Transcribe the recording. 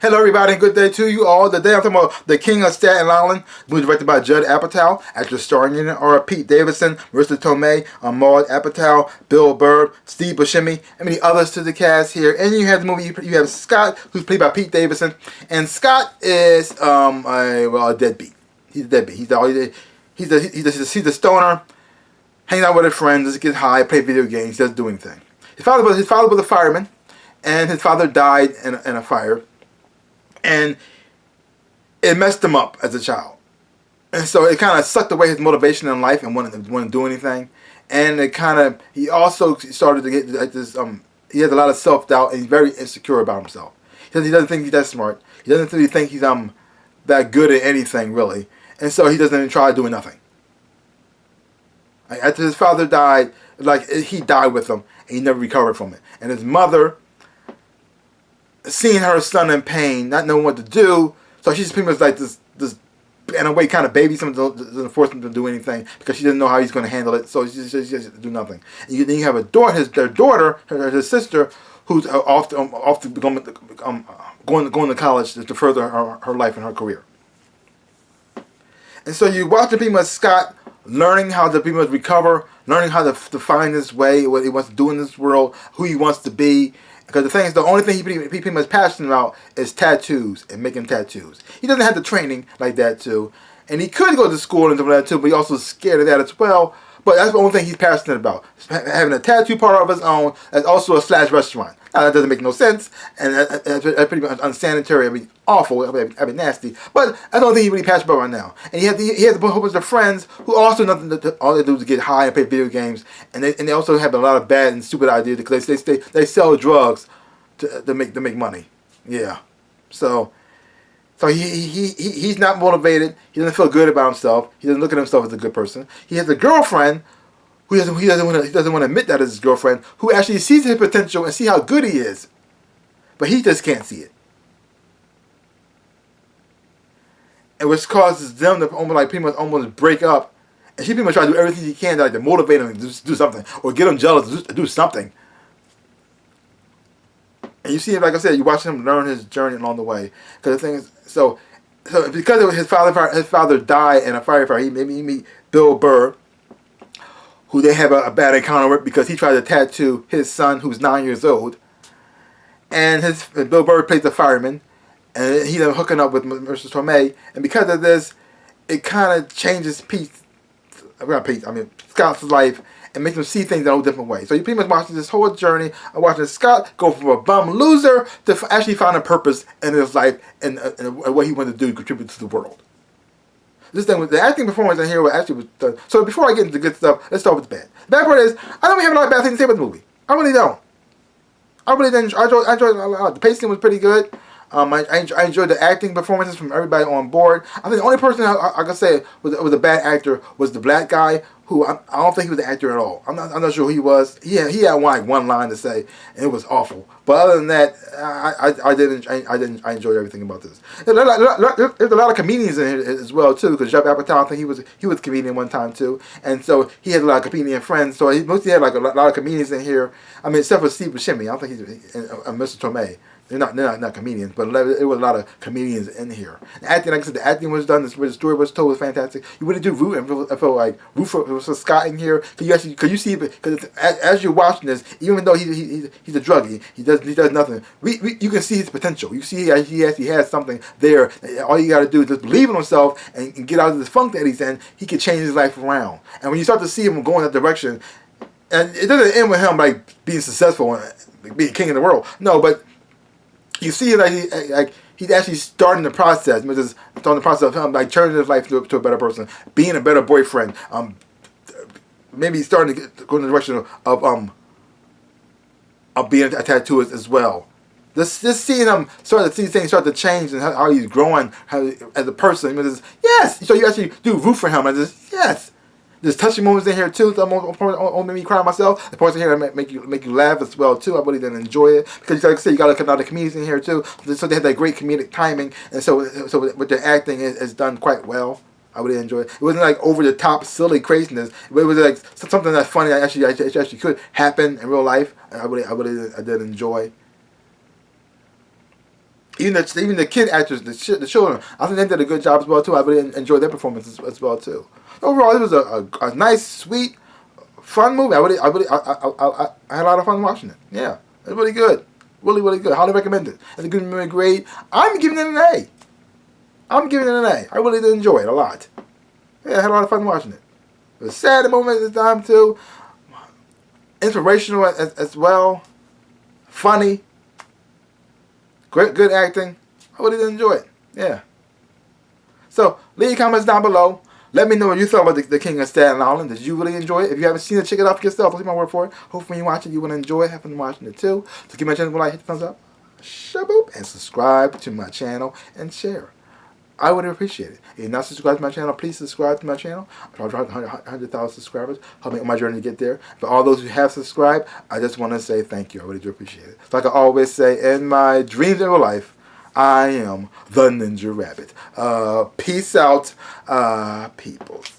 Hello everybody and good day to you all. Today I'm talking about The King of Staten Island, movie directed by Judd Apatow. Actors starring in it are Pete Davidson, Marissa Tomei, Maud Apatow, Bill Burr, Steve Buscemi, and many others to the cast here. And you have the movie, you have Scott, who's played by Pete Davidson. And Scott is a deadbeat. He's a deadbeat. He's a stoner, hangs out with his friends, just gets high, play video games, doesn't do anything. His father was a fireman, and his father died in a fire. And it messed him up as a child. And so it kind of sucked away his motivation in life and wanted to do anything. And he also started to get like this, he has a lot of self-doubt and he's very insecure about himself. He doesn't think he's that smart. He doesn't really think he's that good at anything, really. And so he doesn't even try doing nothing. Like, after his father died, he died with him and he never recovered from it. And his mother, seeing her son in pain, not knowing what to do, so she's pretty much like this in a way kind of babies him, doesn't force him to do anything because she doesn't know how he's going to handle it, so she just do nothing. And then you have their daughter, his sister, who's off to going to college to further her life and her career. And so you watch pretty much Scott learning how to pretty much recover, learning how to find his way, what he wants to do in this world, who he wants to be. Because the thing is, the only thing he pretty much passionate about is tattoos and making tattoos. He doesn't have the training like that too. And he could go to school and do that too, but he's also scared of that as well. But that's the only thing he's passionate about. Having a tattoo parlor of his own that's also a slash restaurant. Now that doesn't make no sense, and that's pretty much unsanitary. I mean, awful. I mean, nasty. But that's the only thing he's really passionate about right now. And he has a whole bunch of friends who also all they do is get high and play video games, and they also have a lot of bad and stupid ideas because they sell drugs to make money. Yeah. So he's not motivated. He doesn't feel good about himself. He doesn't look at himself as a good person. He has a girlfriend who he doesn't want to admit that is his girlfriend, who actually sees his potential and see how good he is, but he just can't see it. And which causes them to pretty much almost break up. And she pretty much tries to do everything she can to motivate him to do something or get him jealous to do something. And you see him, like I said, you watch him learn his journey along the way. Because the thing is, so because his father died in a firefight, he meet Bill Burr, who they have a bad encounter with because he tried to tattoo his son, who's 9 years old. And Bill Burr plays the fireman, and he's hooking up with Marissa Tomei. And because of this, it kind of changes Scott's life, and makes him see things in a whole different way. So you pretty much watching this whole journey of watching Scott go from a bum loser to actually find a purpose in his life and what he wanted to do to contribute to the world. This thing with the acting performance in here was done. So before I get into the good stuff, let's start with the bad. The bad part is, I don't really have a lot of bad things to say about the movie. I really don't. I really didn't. I enjoyed it a lot. The pacing was pretty good. I enjoyed the acting performances from everybody on board. I think the only person I could say was a bad actor was the black guy, who I don't think he was an actor at all. I'm not sure who he was. He had one line to say, and it was awful. But other than that, I enjoyed everything about this. There's a lot of comedians in here as well too, because Judd Apatow, I think he was a comedian one time too, and so he had a lot of comedian friends. So he mostly had a lot of comedians in here. I mean, except for Steve Buscemi, I don't think he's Mr. Tomei. They're not comedians, but there was a lot of comedians in here. The acting, like I said, the acting was done. The story was told was fantastic. You really do root for Scott in here, because you see, because as you're watching this, even though he's a druggie, he does nothing. You can see his potential. You see he actually has something there. All you got to do is just believe in himself and get out of this funk that he's in. He can change his life around. And when you start to see him going that direction, and it doesn't end with him like being successful and being king of the world. No, but you see that he's actually starting the process. Starting the process of him turning his life to a better person, being a better boyfriend. Maybe starting to go in the direction of being a tattooist as well. Just seeing him see things start to change and how he's growing as a person. Yes. So you actually do root for him. Yes. There's touching moments in here too. That almost made me cry myself. The parts in here that make you laugh as well too. I really didn't enjoy it because, like I said, you got a lot of comedians in here too. So they have that great comedic timing, and so with their acting is done quite well. I really enjoyed it. It wasn't like over the top silly craziness. It was like something that's funny. Actually could happen in real life. I did enjoy. even the kid actors, the children, I think they did a good job as well too. I really enjoyed their performances as well too. Overall, it was a nice, sweet, fun movie. I had a lot of fun watching it. Yeah, it's really good, really good. Highly recommend it. It's a good movie, grade. I'm giving it an A. I really did enjoy it a lot. Yeah, I had a lot of fun watching it. It was sad at moments at the time too. Inspirational as well. Funny. Great, good acting. I really did enjoy it. Yeah. So, leave your comments down below. Let me know what you thought about the King of Staten Island. Did you really enjoy it? If you haven't seen it, check it out for yourself. Don't take my word for it. Hopefully when you watch it, you will enjoy it. Have fun watching it too. So give my channel a like, hit the thumbs up, shaboop, and subscribe to my channel and share. I would appreciate it. If you're not subscribed to my channel, please subscribe to my channel. I'm trying to 100,000 subscribers. Help me on my journey to get there. For all those who have subscribed, I just want to say thank you. I really do appreciate it. So like I always say, in my dreams of real life, I am the Ninja Rabbit. Peace out, peoples.